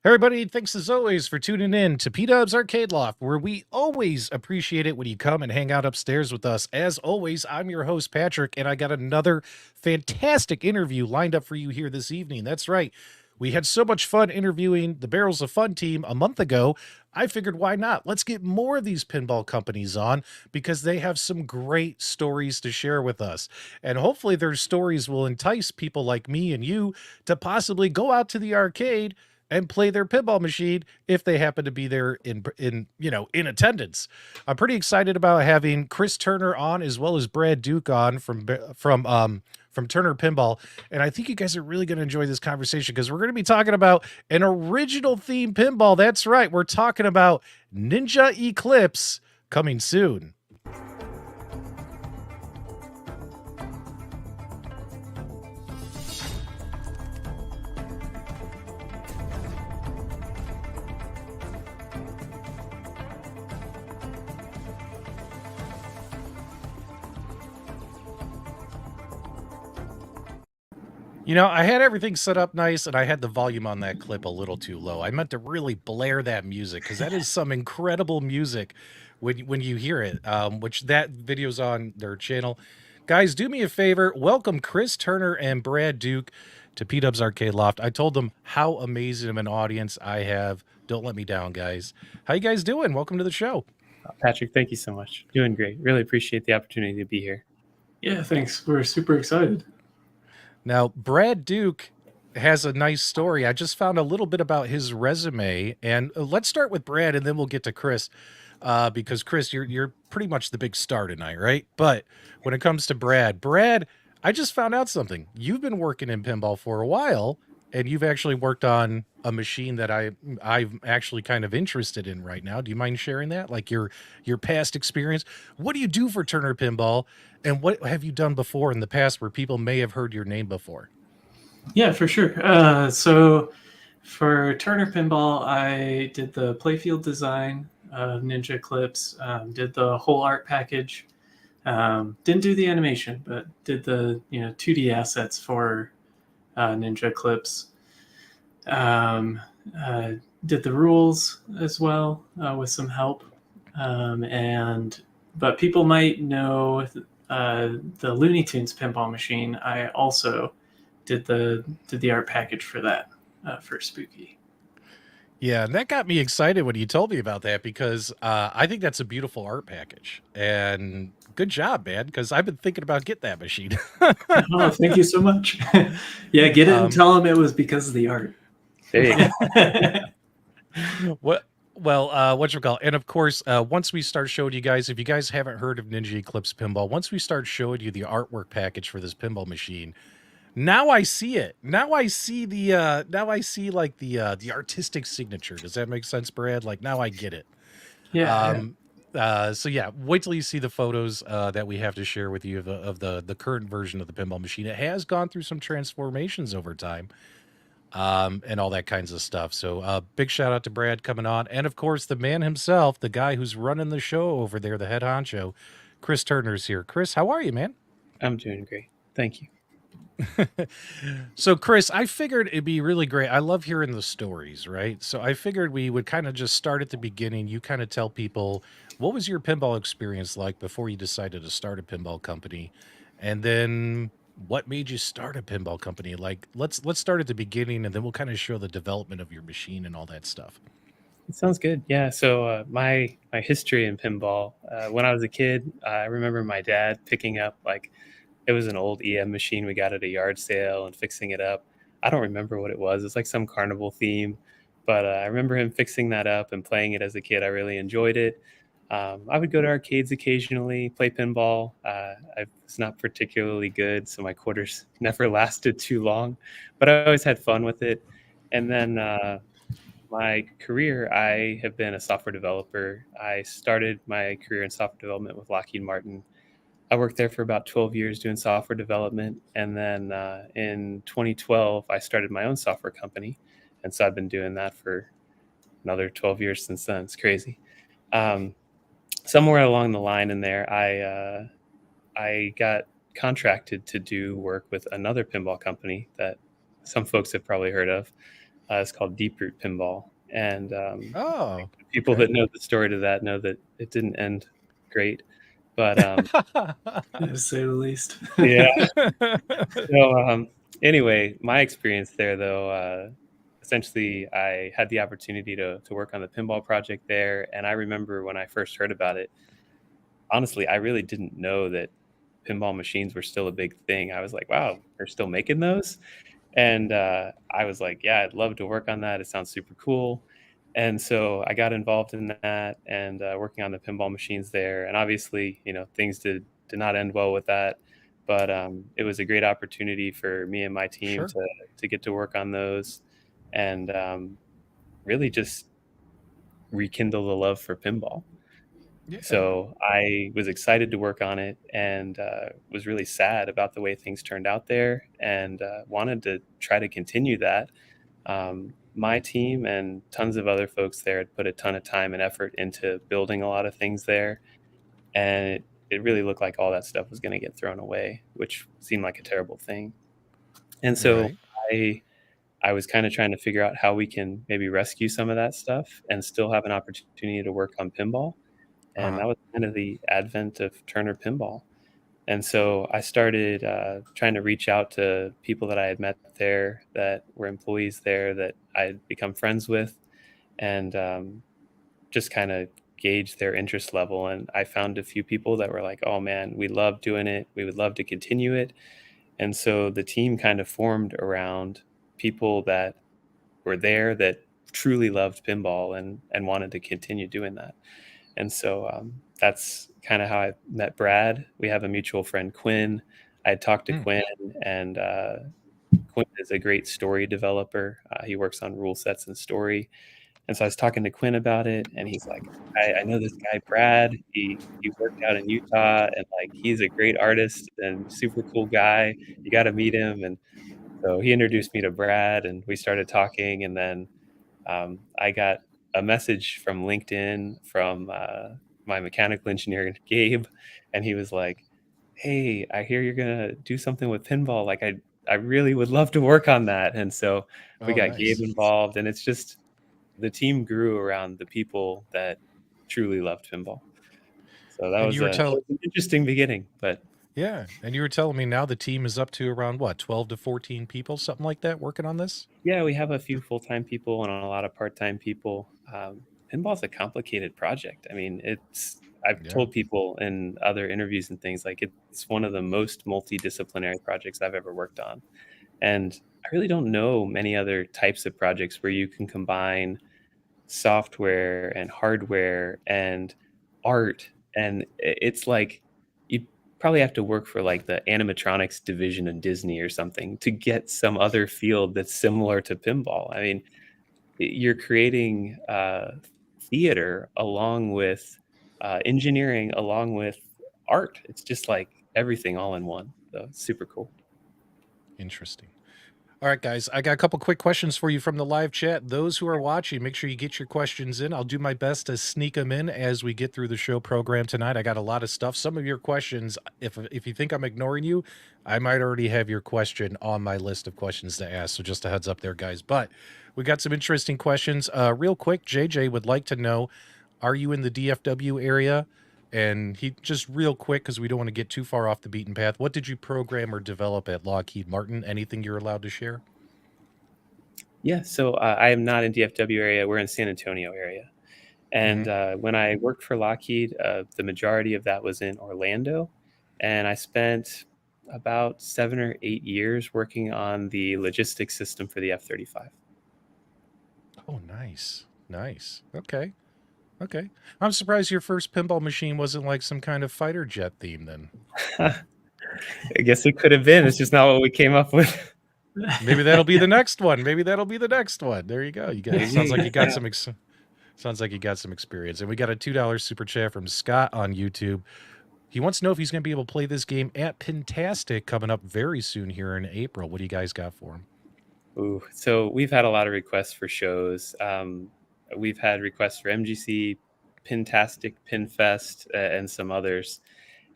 Everybody, thanks as always for tuning in to PDubs Arcade Loft, where we always appreciate it when you come and hang out upstairs with us. As always, I'm your host, Patrick, and I got another fantastic interview lined up for you here this evening. That's right. We had so much fun interviewing the Barrels of Fun team a month ago. I figured, why not? Let's get more of these pinball companies on because they have some great stories to share with us. And hopefully their stories will entice people like me and you to possibly go out to the arcade and play their pinball machine if they happen to be there in attendance. I'm pretty excited about having Chris Turner on as well as Brad Duke on from Turner Pinball. And I think you guys are really going to enjoy this conversation because we're going to be talking about an original theme pinball. That's right. We're talking about Ninja Eclipse coming soon. You know, I had everything set up nice, and I had the volume on that clip a little too low. I meant to really blare that music because that is some incredible music when you hear it, which that video's on their channel. Guys, do me a favor. Welcome Chris Turner and Brad Duke to PDubs Arcade Loft. I told them how amazing of an audience I have. Don't let me down, guys. How you guys doing? Welcome to the show. Patrick, thank you so much. Doing great. Really appreciate the opportunity to be here. Yeah, thanks. We're super excited. Now, Brad Duke has a nice story. I just found a little bit about his resume, and let's start with Brad, and then we'll get to Chris, because Chris, you're pretty much the big star tonight, right? But when it comes to Brad, I just found out something. You've been working in pinball for a while, and you've actually worked on a machine that I'm actually kind of interested in right now. Do you mind sharing that? Like your past experience? What do you do for Turner Pinball? And what have you done before in the past where people may have heard your name before? Yeah, for sure. So for Turner Pinball, I did the playfield design of Ninja Eclipse, did the whole art package. Didn't do the animation, but did the 2D assets for Ninja Eclipse. Did the rules as well with some help. But people might know the Looney Tunes pinball machine. I also did the art package for that for Spooky. Yeah, and that got me excited when you told me about that because I think that's a beautiful art package. And good job, man, because I've been thinking about getting that machine. Oh, thank you so much. Yeah, get it and tell them it was because of the art. There you go. Whatchamacallit? And of course, once we start showing you guys, if you guys haven't heard of Ninja Eclipse Pinball, once we start showing you the artwork package for this pinball machine, now I see it. Now I see like the artistic signature. Does that make sense, Brad? Like now I get it. Yeah. So yeah, wait till you see the photos that we have to share with you of the current version of the pinball machine. It has gone through some transformations over time. And all that kinds of stuff. So big shout out to Brad coming on. And of course, the man himself, the guy who's running the show over there, the head honcho, Chris Turner's here. Chris, how are you, man? I'm doing great. Thank you. So, Chris, I figured it'd be really great. I love hearing the stories, right? So, I figured we would kind of just start at the beginning. You kind of tell people what was your pinball experience like before you decided to start a pinball company, and then what made you start a pinball company? Like, let's start at the beginning, and then we'll kind of show the development of your machine and all that stuff. It sounds good. Yeah. So my history in pinball, when I was a kid, I remember my dad picking up like it was an old EM machine we got at a yard sale and fixing it up. I don't remember what it was. It's like some carnival theme, but I remember him fixing that up and playing it as a kid. I really enjoyed it. I would go to arcades occasionally, play pinball. I was not particularly good, so my quarters never lasted too long, but I always had fun with it. And then my career, I have been a software developer. I started my career in software development with Lockheed Martin. I worked there for about 12 years doing software development. And then in 2012, I started my own software company. And so I've been doing that for another 12 years since then. It's crazy. Um, Somewhere along the line in there, I got contracted to do work with another pinball company that some folks have probably heard of. It's called Deep Root Pinball. And Oh, people okay. that know the story to that know that it didn't end great. But To say the least. yeah. So anyway, my experience there, though, essentially, I had the opportunity to work on the pinball project there. And I remember when I first heard about it, honestly, I really didn't know that pinball machines were still a big thing. I was like, wow, they're still making those? And I was like, yeah, I'd love to work on that. It sounds super cool. And so I got involved in that and working on the pinball machines there. And obviously, things did not end well with that. But it was a great opportunity for me and my team Sure. to get to work on those and really just rekindle the love for pinball. Yeah. So I was excited to work on it and was really sad about the way things turned out there and wanted to try to continue that. My team and tons of other folks there had put a ton of time and effort into building a lot of things there. And it really looked like all that stuff was going to get thrown away, which seemed like a terrible thing. And so Right. I I was kind of trying to figure out how we can maybe rescue some of that stuff and still have an opportunity to work on pinball. And Uh-huh. that was kind of the advent of Turner Pinball. And so I started trying to reach out to people that I had met there that were employees there that I had become friends with and just kind of gauge their interest level. And I found a few people that were like, oh man, we love doing it. We would love to continue it. And so the team kind of formed around people that were there that truly loved pinball and wanted to continue doing that. And so that's kind of how I met Brad. We have a mutual friend, Quinn. I had talked to Mm. Quinn, and Quinn is a great story developer. He works on rule sets and story. And so I was talking to Quinn about it, and he's like, I know this guy, Brad. He worked out in Utah, and like he's a great artist and super cool guy. You got to meet him. And so he introduced me to Brad, and we started talking. And then I got a message from LinkedIn from my mechanical engineer, Gabe, and he was like, "Hey, I hear you're gonna do something with pinball. Like, I really would love to work on that." And so we Oh, got Gabe nice. involved, and it's just the team grew around the people that truly loved pinball. So that And was you were that telling, was an interesting beginning, but yeah, and you were telling me now the team is up to around what, 12 to 14 people, something like that, working on this? yeah, we have a few full-time people and a lot of part-time people. Pinball's a complicated project. I mean, I've Yeah. told people in other interviews and things like it's one of the most multidisciplinary projects I've ever worked on. And I really don't know many other types of projects where you can combine software and hardware and art. And it's like you probably have to work for like the animatronics division of Disney or something to get some other field that's similar to pinball. I mean, you're creating theater along with engineering, along with art. It's just like everything all in one. So it's super cool. Interesting. All right, guys, I got a couple quick questions for you from the live chat. Those who are watching, make sure you get your questions in. I'll do my best to sneak them in as we get through the show program tonight. I got a lot of stuff. Some of your questions, if you think I'm ignoring you, I might already have your question on my list of questions to ask. So just a heads up there, guys. But we got some interesting questions. Real quick, JJ would like to know, are you in the DFW area? And he just real quick, because we don't want to get too far off the beaten path. What did you program or develop at Lockheed Martin? Anything you're allowed to share? Yeah, so I am not in DFW area. We're in San Antonio area. And when I worked for Lockheed, the majority of that was in Orlando. And I spent about 7 or 8 years working on the logistics system for the F-35. Oh, nice. Nice. Okay. Okay. I'm surprised your first pinball machine wasn't like some kind of fighter jet theme then. I guess it could have been. It's just not what we came up with. Maybe that'll be the next one. Maybe that'll be the next one. There you go. You got. Sounds like you got some. Sounds like you got some experience. And we got a $2 super chat from Scott on YouTube. He wants to know if he's going to be able to play this game at Pintastic coming up very soon here in April. What do you guys got for him? Ooh, so we've had a lot of requests for shows. We've had requests for MGC, Pintastic, Pinfest, and some others.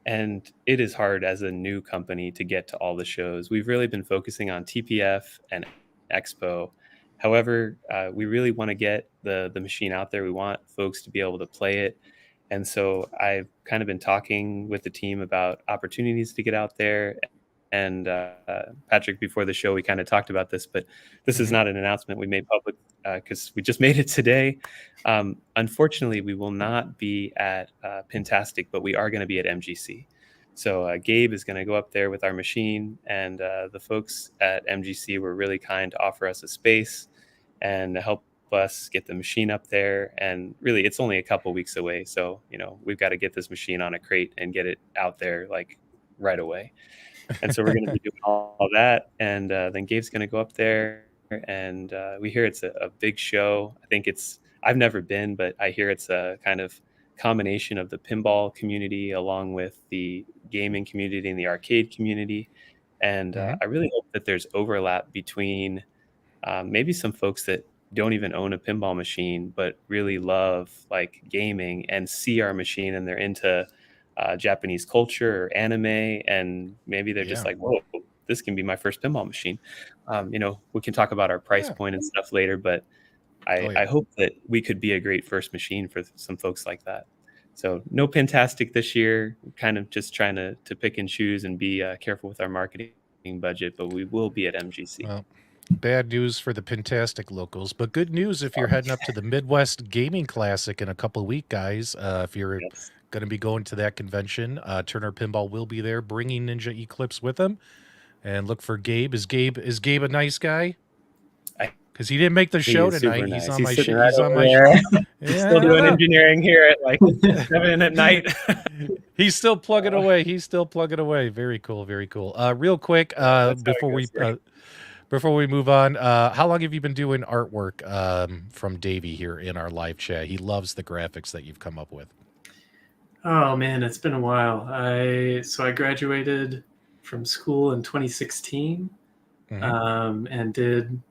And it is hard as a new company to get to all the shows. We've really been focusing on TPF and Expo. However, we really want to get the machine out there. We want folks to be able to play it. And so I've kind of been talking with the team about opportunities to get out there. And Patrick, before the show, we kind of talked about this, but this is not an announcement we made public because we just made it today. Unfortunately, we will not be at Pintastic, but we are going to be at MGC. So Gabe is going to go up there with our machine, and the folks at MGC were really kind to offer us a space and to help us get the machine up there. And really, it's only a couple weeks away. So, we've got to get this machine on a crate and get it out there like right away. And so we're going to be doing all that. And then Gabe's going to go up there, and we hear it's a big show. I've never been, but I hear it's a kind of combination of the pinball community along with the gaming community and the arcade community. And I really hope that there's overlap between maybe some folks that don't even own a pinball machine, but really love like gaming and see our machine, and they're into Japanese culture or anime, and maybe they're just like, whoa, this can be my first pinball machine. We can talk about our price point and stuff later, but I hope that we could be a great first machine for some folks like that. So no Pintastic this year, kind of just trying to pick and choose and be careful with our marketing budget, but we will be at MGC. Well, bad news for the Pintastic locals, but good news if you're heading up to the Midwest Gaming Classic in a couple of weeks, guys. If you're going to be going to that convention, Turner Pinball will be there, bringing Ninja Eclipse with him. And look for Gabe. Is Gabe a nice guy? Because he didn't make the show tonight. Nice. He's on my show. He's still doing engineering here at like 7 at night. He's still plugging away. Very cool. Very cool. Real quick, before we move on, how long have you been doing artwork from Davey here in our live chat? He loves the graphics that you've come up with. Oh man, it's been a while. I graduated from school in 2016, and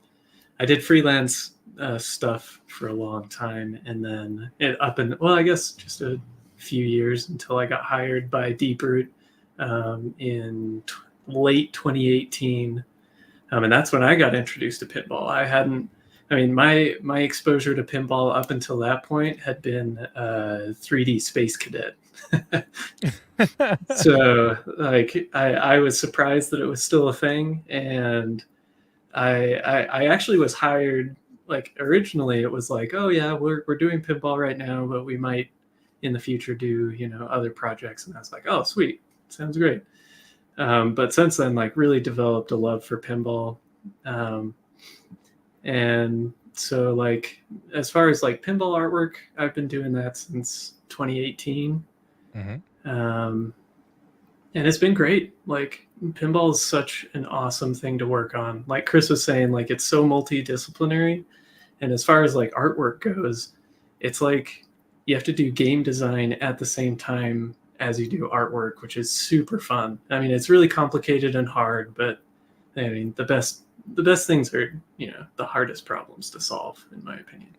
I did freelance stuff for a long time, and then I guess just a few years until I got hired by Deeproot in late 2018, and that's when I got introduced to pinball. My exposure to pinball up until that point had been 3D Space Cadet. So like I was surprised that it was still a thing, and I actually was hired. Like originally it was like, oh yeah, we're doing pinball right now, but we might in the future do other projects, and I was like, oh sweet, sounds great. But since then, like really developed a love for pinball, and so like as far as like pinball artwork, I've been doing that since 2018. And it's been great. Like pinball is such an awesome thing to work on. Like Chris was saying, like it's so multidisciplinary. And as far as like artwork goes, it's like you have to do game design at the same time as you do artwork, which is super fun. I mean, it's really complicated and hard, but I mean, the the best things are, the hardest problems to solve, in my opinion.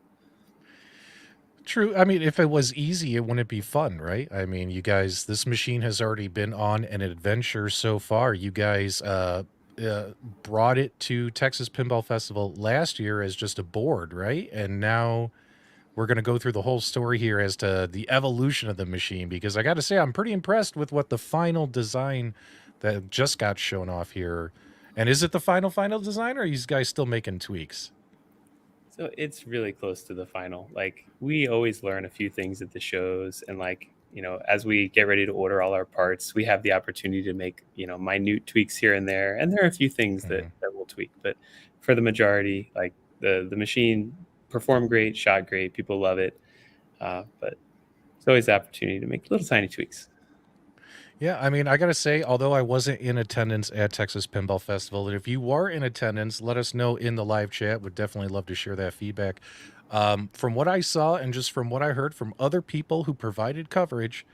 True. I mean, if it was easy, it wouldn't be fun, right? I mean, you guys, this machine has already been on an adventure so far. You guys brought it to Texas Pinball Festival last year as just a board, right? And now we're going to go through the whole story here as to the evolution of the machine, because I got to say, I'm pretty impressed with what the final design that just got shown off here. And is it the final design, or are you guys still making tweaks? So it's really close to the final. Like, we always learn a few things at the shows, and like, as we get ready to order all our parts, we have the opportunity to make, minute tweaks here and there. And there are a few things that we'll tweak, but for the majority, like the machine performed great, shot great, people love it. But it's always the opportunity to make little tiny tweaks. Yeah, I mean, I got to say, although I wasn't in attendance at Texas Pinball Festival, and if you were in attendance, let us know in the live chat. Would definitely love to share that feedback. From what I saw and just from what I heard from other people who provided coverage,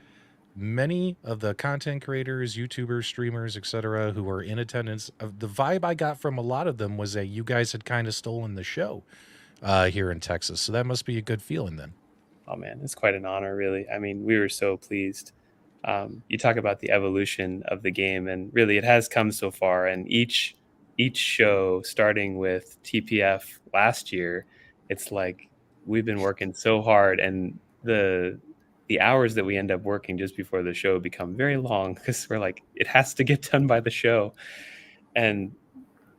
many of the content creators, YouTubers, streamers, etc., who were in attendance, the vibe I got from a lot of them was that you guys had kind of stolen the show here in Texas. So that must be a good feeling then. Oh man, it's quite an honor, really. I mean, we were so pleased. You talk about the evolution of the game, and really it has come so far. And each show, starting with TPF last year, it's like we've been working so hard, and the hours that we end up working just before the show become very long, because we're like, it has to get done by the show. And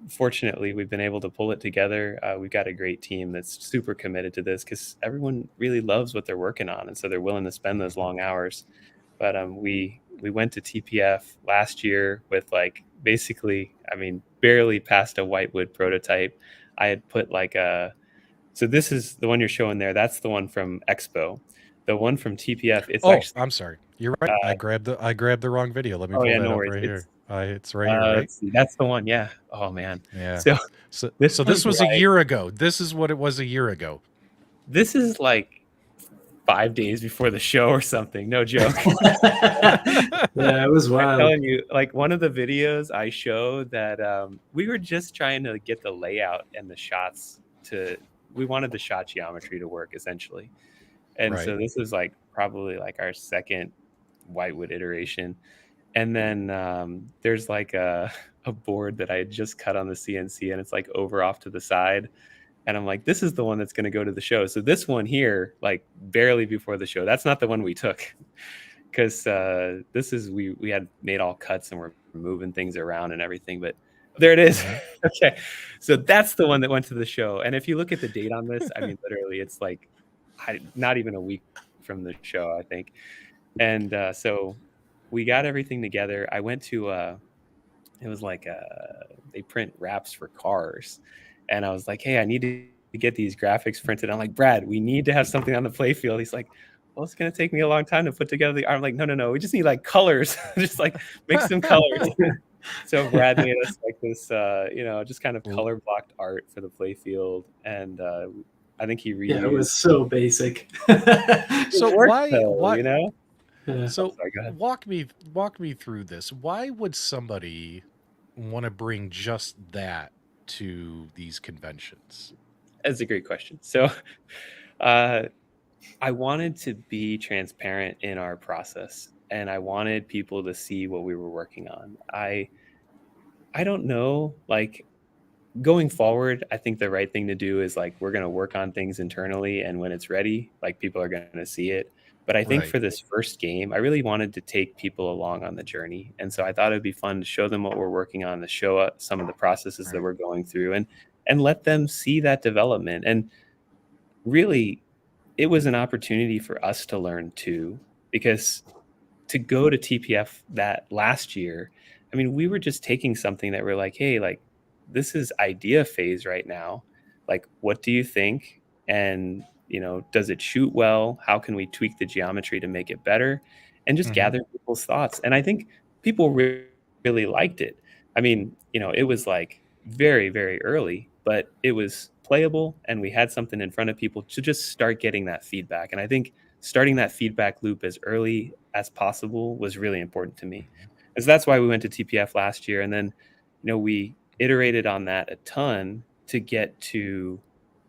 fortunately, we've been able to pull it together. We've got a great team that's super committed to this, because everyone really loves what they're working on, and so they're willing to spend those long hours. But we went to TPF last year with like basically, I mean, barely past a whitewood prototype. I had put like so this is the one you're showing there. That's the one from Expo. The one from TPF. It's actually. I'm sorry. You're right. I grabbed the wrong video. Let me pull that up right here. It's right here, right? Let's see. That's the one. Yeah. Oh man. Yeah. So this was a year ago. This is what it was a year ago. This is like 5 days before the show or something. No joke. Yeah, it was wild. I'm telling you, like, one of the videos I showed that we were just trying to get the layout and the shots we wanted the shot geometry to work essentially. And so this is like probably like our second whitewood iteration. And then there's like a board that I had just cut on the CNC, and it's like over off to the side. And I'm like, this is the one that's going to go to the show. So this one here, like barely before the show, that's not the one we took, because this is, we had made all cuts and we're moving things around and everything. But there it is. Okay. So that's the one that went to the show. And if you look at the date on this, I mean, literally it's like not even a week from the show, I think. And so we got everything together. I went to, it was like they print wraps for cars. And I was like, hey, I need to get these graphics printed. I'm like, Brad, we need to have something on the play field. He's like, well, it's going to take me a long time to put together the art. I'm like, no. We just need like colors. Just like make some colors. So Brad made us like this, just kind of color blocked art for the play field. And I think he reused. Yeah, it was so basic. So why, you know? Yeah. So walk me through this. Why would somebody want to bring just that to these conventions? That's a great question. So I wanted to be transparent in our process, and I wanted people to see what we were working on. I don't know, like, going forward, I think the right thing to do is like, we're going to work on things internally, and when it's ready, like, people are going to see it. But I think for this first game, I really wanted to take people along on the journey. And so I thought it'd be fun to show them what we're working on, to show some of the processes that we're going through, and let them see that development. And really, it was an opportunity for us to learn too, because to go to TPF that last year, I mean, we were just taking something that we're like, hey, like, this is idea phase right now. Like, what do you think? And does it shoot well? How can we tweak the geometry to make it better? And just gather people's thoughts. And I think people really liked it. I mean, it was like very, very early, but it was playable, and we had something in front of people to just start getting that feedback. And I think starting that feedback loop as early as possible was really important to me. And so that's why we went to TPF last year. And then, we iterated on that a ton to get to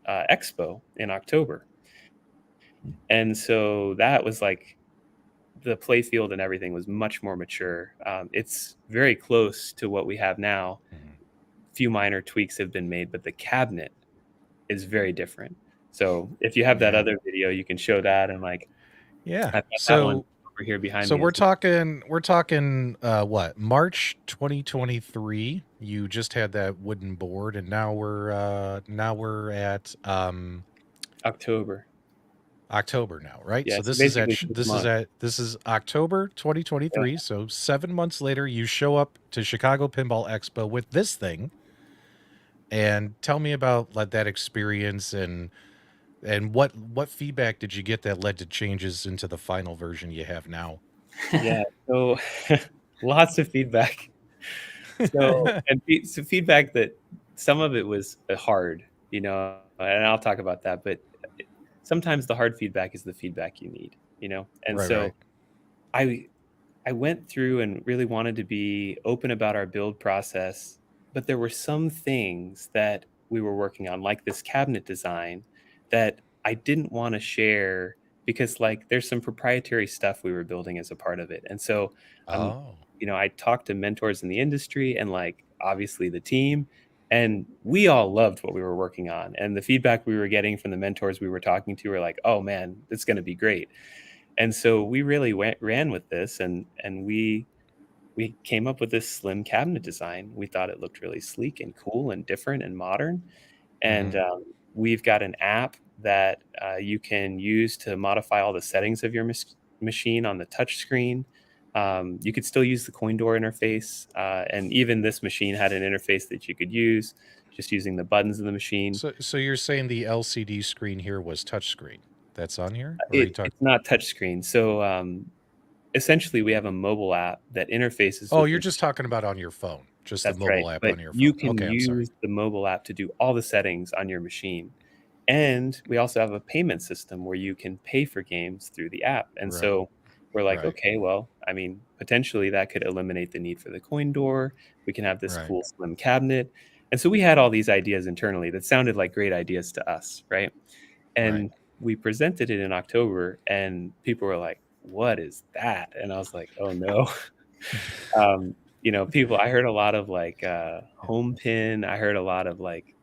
Expo in October. And so that was like the play field and everything was much more mature. It's very close to what we have now. Few minor tweaks have been made, but the cabinet is very different. So if you have that other video, you can show that. And like, Yeah. I've got that So one over here behind so me. we're talking what, March 2023. You just had that wooden board, and now we're at October. October now, right? Yeah, So so this is basically this is October 2023. Yeah. So 7 months later, you show up to Chicago Pinball Expo with this thing. And tell me about like that experience, and what feedback did you get that led to changes into the final version you have now? Yeah, so lots of feedback. So so feedback that some of it was hard, and I'll talk about that. But sometimes the hard feedback is the feedback you need, And Right, so right. I went through and really wanted to be open about our build process, but there were some things that we were working on, like this cabinet design, that I didn't want to share because like there's some proprietary stuff we were building as a part of it. And so Oh, I talked to mentors in the industry and like obviously the team, and we all loved what we were working on. And the feedback we were getting from the mentors we were talking to were like, oh man, it's going to be great. And so we really ran with this, and we came up with this slim cabinet design. We thought it looked really sleek and cool and different and modern. And we've got an app that you can use to modify all the settings of your machine on the touch screen. You could still use the coin door interface, and even this machine had an interface that you could use just using the buttons of the machine. so you're saying the LCD screen here was touchscreen? That's on here? Or are you talking? It's not touch screen. So essentially, we have a mobile app that interfaces. Oh, with you're just talking about on your phone, just the That's mobile right. app But on your phone. you can Okay, I'm sorry. use the mobile app to do all the settings on your machine. And we also have a payment system where you can pay for games through the app. And Right. so we're like, Right. okay, well, I mean, potentially that could eliminate the need for the coin door. We can have this Right. cool slim cabinet. And so we had all these ideas internally that sounded like great ideas to us, right? And Right. we presented it in October, and people were like, what is that? And I was like, oh no. People, I heard a lot of like home pin. I heard a lot of like,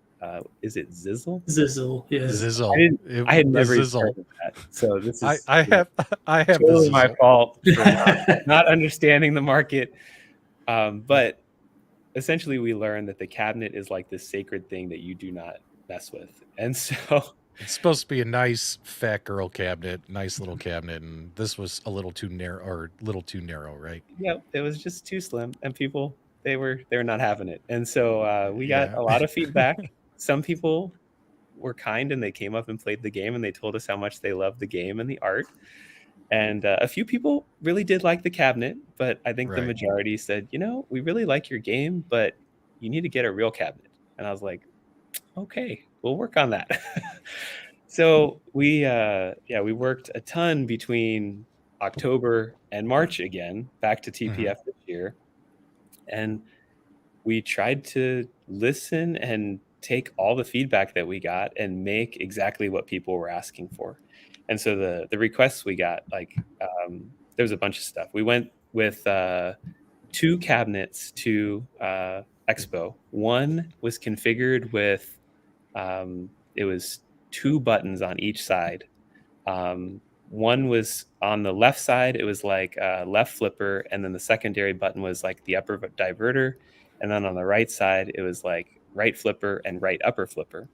is it Zizzle? Zizzle, yes. Zizzle. I had never even Zizzle. heard of that. So this is I have totally the my Zizzle. fault for not understanding the market. But essentially we learned that the cabinet is like this sacred thing that you do not mess with. And so It's supposed to be a nice fat girl cabinet, nice little cabinet, and this was a little too narrow, right? yeah, it was just too slim, and people they were not having it. And so we got a lot of feedback. Some people were kind and they came up and played the game, and they told us how much they loved the game and the art. And a few people really did like the cabinet, but I think the Right. majority said, we really like your game, but you need to get a real cabinet. And I was like, okay, we'll work on that. So we worked a ton between October and March again, back to TPF this year. And we tried to listen and take all the feedback that we got and make exactly what people were asking for. And so the requests we got, like there was a bunch of stuff. We went with 2 cabinets to Expo. One was configured with it was 2 buttons on each side. One was on the left side, it was like a left flipper, and then the secondary button was like the upper diverter. And then on the right side, it was like right flipper and right upper flipper.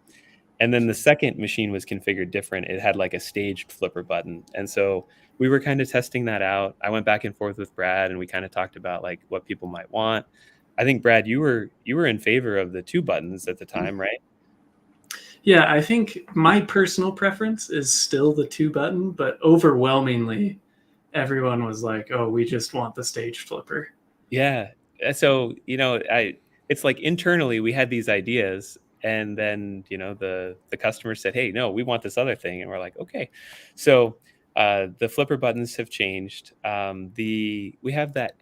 And then the second machine was configured different. It had like a staged flipper button. And so we were kind of testing that out. I went back and forth with Brad, and we kind of talked about like what people might want. I think, Brad, you were in favor of the 2 buttons at the time, right? Yeah, I think my personal preference is still the 2 button, but overwhelmingly everyone was like, oh, we just want the stage flipper. Yeah. So, it's like internally we had these ideas, and then, the customer said, hey, no, we want this other thing. And we're like, okay. So the flipper buttons have changed. We have that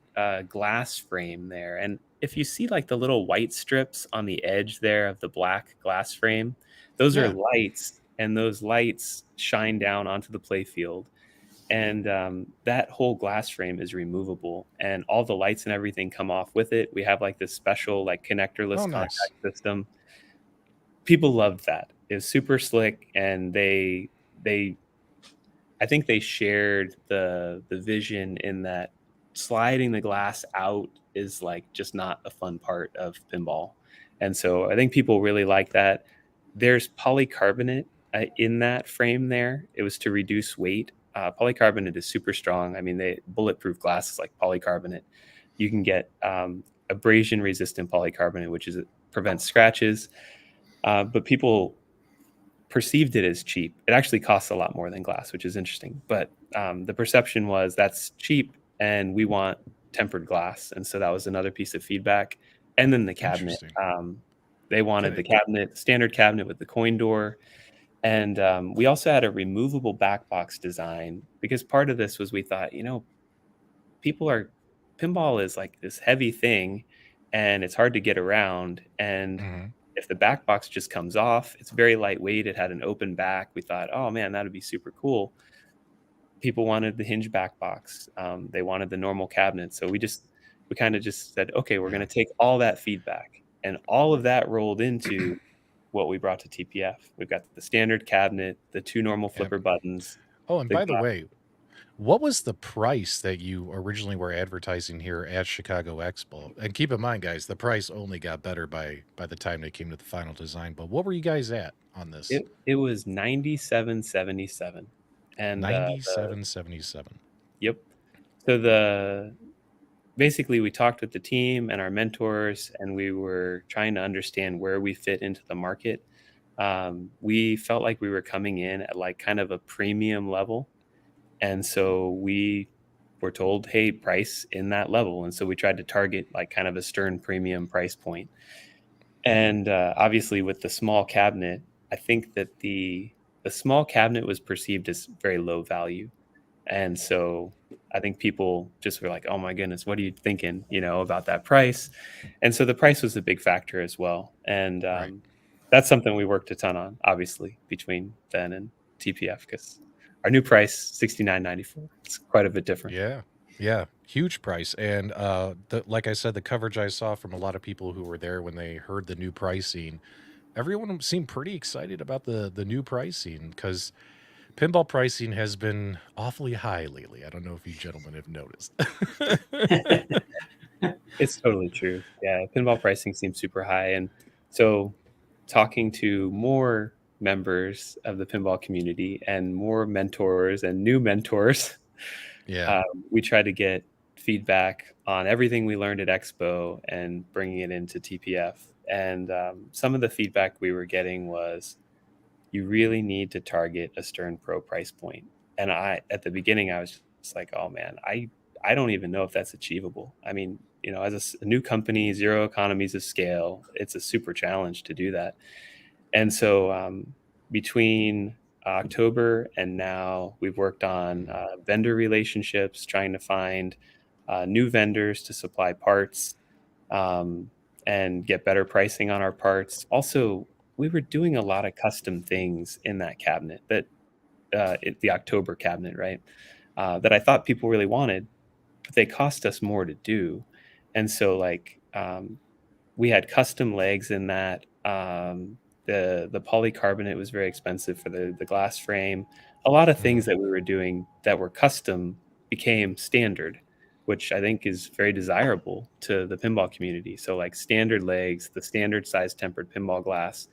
glass frame there. And if you see like the little white strips on the edge there of the black glass frame, those are Yeah. lights, and those lights shine down onto the play field. And that whole glass frame is removable, and all the lights and everything come off with it. We have like this special like connectorless Oh, nice. contact system. People loved that. It was super slick, and they I think they shared the vision in that sliding the glass out is like just not a fun part of pinball. And so I think people really like that. There's polycarbonate in that frame there. It was to reduce weight. Polycarbonate is super strong. I mean, they bulletproof glass is like polycarbonate. You can get abrasion resistant polycarbonate, which is prevents scratches. But people perceived it as cheap. It actually costs a lot more than glass, which is interesting. But the perception was that's cheap and we want tempered glass. And so that was another piece of feedback. And then the cabinet. They wanted the cabinet, standard cabinet with the coin door. And we also had a removable back box design, because part of this was we thought, you know, pinball is like this heavy thing and it's hard to get around. And if the back box just comes off, it's very lightweight. It had an open back. We thought, oh man, that'd be super cool. People wanted the hinge back box. They wanted the normal cabinet. So we kind of just said, okay, we're going to take all that feedback, and all of that rolled into what we brought to TPF. We've got the standard cabinet, the two normal flipper buttons. Oh, and by the way, what was the price that you originally were advertising here at Chicago Expo? And keep in mind, guys, the price only got better by the time they came to the final design. But what were you guys at on this? It was $97.77. And $97.77. Yep. So basically we talked with the team and our mentors, and we were trying to understand where we fit into the market. We felt like we were coming in at like kind of a premium level. And so we were told, hey, price in that level. And so we tried to target like kind of a Stern premium price point. And obviously with the small cabinet, I think that the small cabinet was perceived as very low value. And so I think people just were like, oh my goodness, what are you thinking, about that price? And so the price was a big factor as well. And that's something we worked a ton on, obviously, between then and TPF, because our new price, $69.94. It's quite a bit different. Yeah. Huge price. And like I said, the coverage I saw from a lot of people who were there when they heard the new pricing, everyone seemed pretty excited about the new pricing, because pinball pricing has been awfully high lately. I don't know if you gentlemen have noticed. It's totally true. Yeah, pinball pricing seems super high. And so talking to more members of the pinball community and more mentors and new mentors, we try to get feedback on everything we learned at Expo and bringing it into TPF. And some of the feedback we were getting was, you really need to target a Stern Pro price point. And at the beginning, I was just like, oh man, I don't even know if that's achievable. I mean, as a new company, zero economies of scale, it's a super challenge to do that. And so between October and now, we've worked on vendor relationships, trying to find new vendors to supply parts and get better pricing on our parts. Also, we were doing a lot of custom things in that cabinet, the October cabinet, right? That I thought people really wanted, but they cost us more to do. And so we had custom legs in that. The polycarbonate was very expensive for the glass frame. A lot of things that we were doing that were custom became standard, which I think is very desirable to the pinball community. So like standard legs, the standard size tempered pinball glass.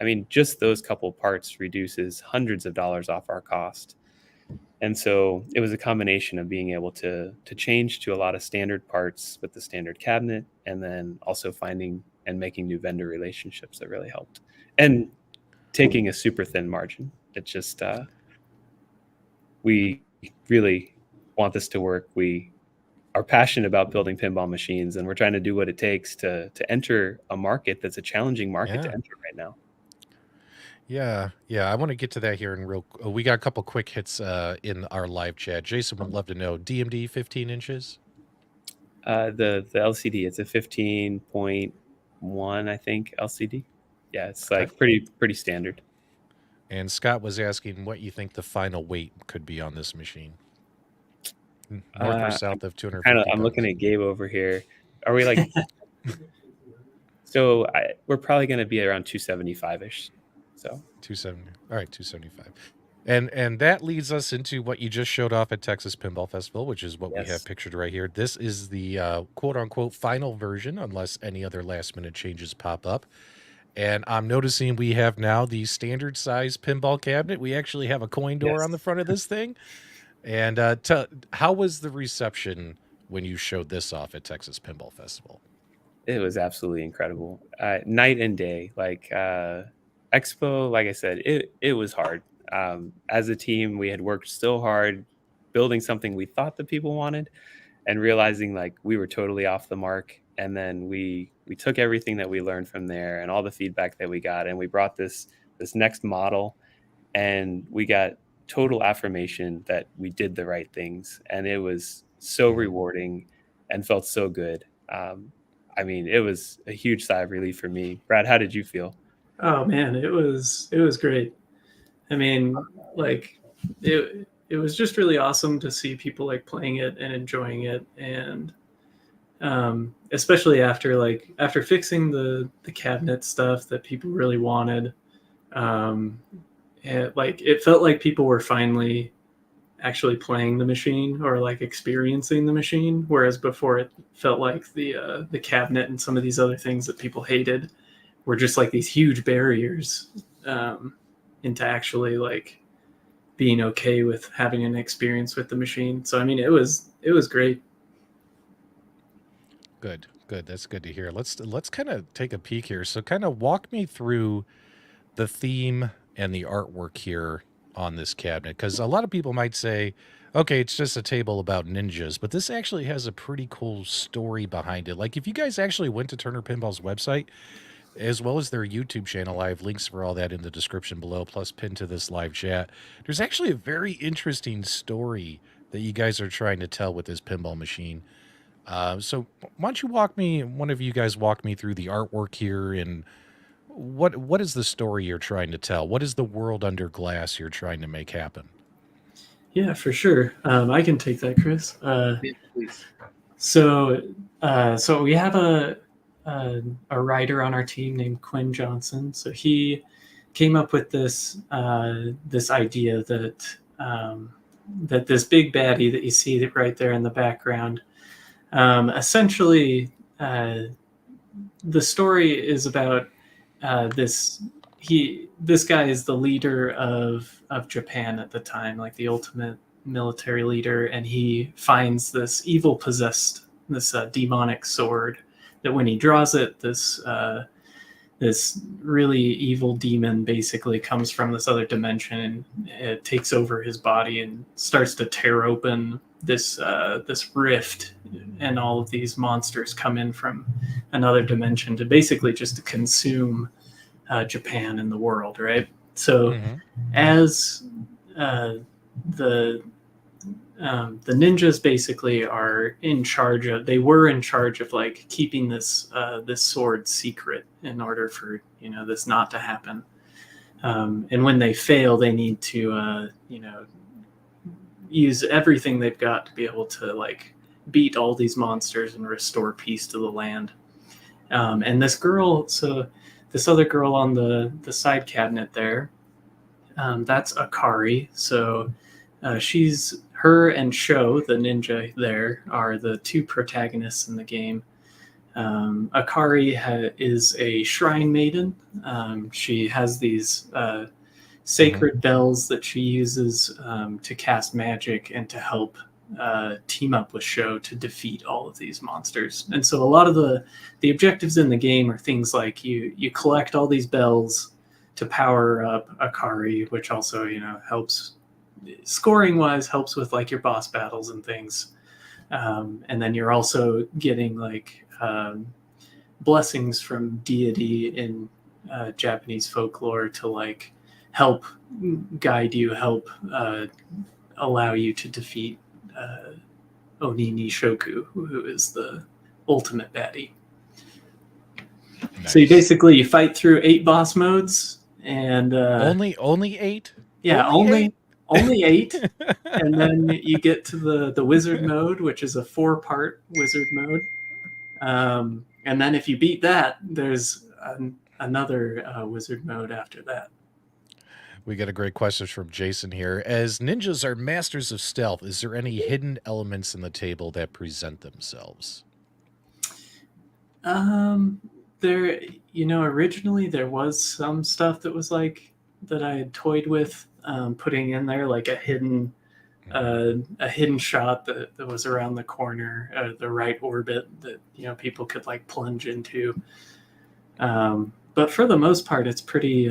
I mean, just those couple parts reduces hundreds of dollars off our cost. And so it was a combination of being able to change to a lot of standard parts with the standard cabinet, and then also finding and making new vendor relationships that really helped. And taking a super thin margin. It's just, we really want this to work. We are passionate about building pinball machines, and we're trying to do what it takes to enter a market that's a challenging market to enter right now. Yeah. I want to get to that here in we got a couple quick hits in our live chat. Jason would love to know, DMD 15 inches? The LCD, it's a 15.1, I think, LCD. Yeah, it's Okay. like pretty standard. And Scott was asking what you think the final weight could be on this machine. North or south of 250 I'm looking pounds? at Gabe over here. Are we like we're probably going to be around 275-ish. So 270. All right, 275. And that leads us into what you just showed off at Texas Pinball Festival, which is what we have yes. pictured right here. This is the quote unquote final version, unless any other last minute changes pop up. And I'm noticing we have now the standard size pinball cabinet. We actually have a coin door Yes. on the front of this thing. And how was the reception when you showed this off at Texas Pinball Festival? It was absolutely incredible. Night and day. Like Expo, like I said, it was hard. As a team, we had worked so hard building something we thought the people wanted, and realizing like we were totally off the mark. And then we took everything that we learned from there and all the feedback that we got, and we brought this next model, and we got total affirmation that we did the right things, and it was so rewarding and felt so good. I mean, it was a huge sigh of relief for me. Brad, how did you feel? Oh man, it was great. I mean, like it was just really awesome to see people like playing it and enjoying it, and especially after fixing the cabinet stuff that people really wanted. It felt like people were finally actually playing the machine or like experiencing the machine, whereas before it felt like the cabinet and some of these other things that people hated were just like these huge barriers into actually like being okay with having an experience with the machine. So I mean, it was great. Good. That's good to hear. Let's kind of take a peek here. So kind of walk me through the theme and the artwork here on this cabinet, because a lot of people might say, okay, it's just a table about ninjas, but this actually has a pretty cool story behind it. Like if you guys actually went to Turner Pinball's website as well as their YouTube channel, I have links for all that in the description below, plus pinned to this live chat. There's actually a very interesting story that you guys are trying to tell with this pinball machine. So why don't you one of you guys walk me through the artwork here, and what is the story you're trying to tell? What is the world under glass you're trying to make happen? Yeah, for sure. I can take that, Chris. Yeah, please. So we have a writer on our team named Quinn Johnson. So he came up with this idea that that this big baddie that you see right there in the background, essentially, the story is about this. This guy is the leader of Japan at the time, like the ultimate military leader, and he finds this evil possessed, this demonic sword that when he draws it, this really evil demon basically comes from this other dimension, and it takes over his body and starts to tear open this rift, and all of these monsters come in from another dimension to basically just to consume Japan and the world, right? So as the ninjas basically are in charge of, they were in charge of like keeping this sword secret in order for this not to happen. And when they fail, they need to use everything they've got to be able to like beat all these monsters and restore peace to the land. And this other girl on the side cabinet there, that's Akari. So her and Sho, the ninja there, are the two protagonists in the game. Akari is a shrine maiden. She has these sacred bells that she uses to cast magic and to help team up with Sho to defeat all of these monsters. And so a lot of the objectives in the game are things like you collect all these bells to power up Akari, which also helps scoring wise, helps with like your boss battles and things. And then you're also getting like blessings from deity in Japanese folklore to like help guide you, help allow you to defeat Oni Nisshoku, who is the ultimate baddie. Nice. So you fight through 8 boss modes, and only 8. Yeah, Only only 8. And then you get to the wizard mode, which is a 4-part wizard mode. And then if you beat that, there's another wizard mode after that. We got a great question from Jason here. As ninjas are masters of stealth, is there any hidden elements in the table that present themselves? There, originally there was some stuff that was like that I had toyed with putting in there, like a hidden shot that was around the corner, the right orbit that people could like plunge into. But for the most part, it's pretty.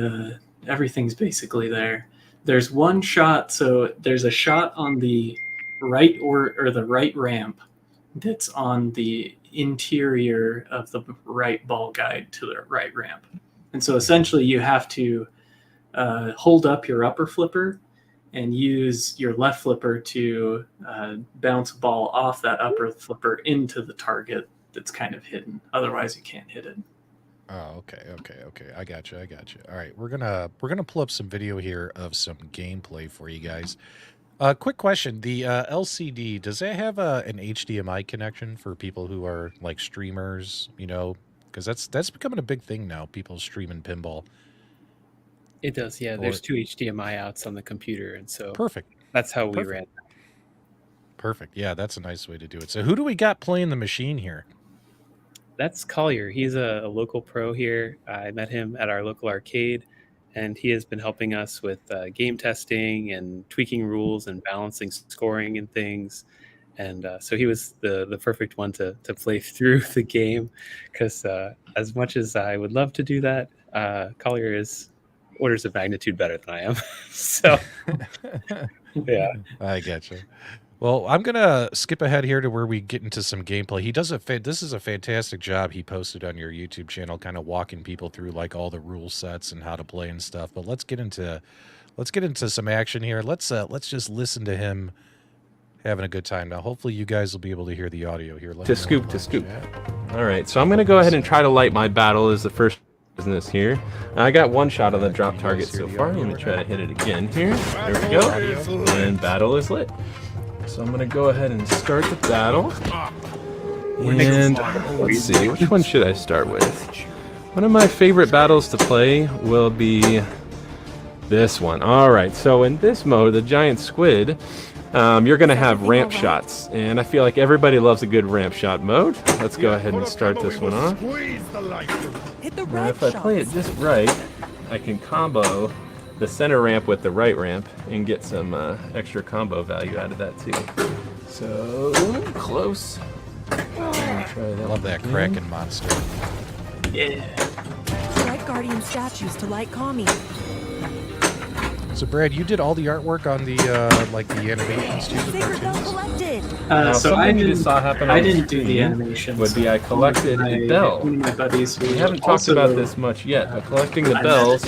Everything's basically there. There's one shot, so there's a shot on the right or the right ramp that's on the interior of the right ball guide to the right ramp. And so essentially you have to hold up your upper flipper and use your left flipper to bounce a ball off that upper flipper into the target that's kind of hidden. Otherwise you can't hit it. Oh, okay. I got you. All right, we're gonna pull up some video here of some gameplay for you guys. Quick question: the LCD, does that have an HDMI connection for people who are like streamers? Because that's becoming a big thing now. People streaming pinball. It does, yeah. There's 2 HDMI outs on the computer, and so perfect. That's how we ran. Perfect. Yeah, that's a nice way to do it. So who do we got playing the machine here? That's Collier. He's a local pro here. I met him at our local arcade, and he has been helping us with game testing and tweaking rules and balancing scoring and things. And so he was the perfect one to play through the game, because as much as I would love to do that, Collier is orders of magnitude better than I am. So, yeah. I gotcha. Well, I'm going to skip ahead here to where we get into some gameplay. He does this is a fantastic job he posted on your YouTube channel, kind of walking people through like all the rule sets and how to play and stuff. But let's get into some action here. Let's just listen to him having a good time. Now, hopefully you guys will be able to hear the audio here. To scoop. All right, so I'm going to go ahead and try to light my battle as the first business here. I got one shot on the drop target so far. I'm going to try to hit it again here. There we go. And battle is lit. So I'm going to go ahead and start the battle. And let's see, which one should I start with? One of my favorite battles to play will be this one. All right, so in this mode, the giant squid, you're going to have ramp shots. And I feel like everybody loves a good ramp shot mode. Let's go ahead and start this one off. Now, if I play it just right, I can combo the center ramp with the right ramp and get some extra combo value out of that too. So close. Love that Kraken monster. Yeah. Strike Guardian statues to light Kami. So Brad, you did all the artwork on the like the animations too. Sacred bell collected. So I didn't do the stream animations. would be I collected a bell. One of my buddies We haven't talked about this much yet, but collecting the bells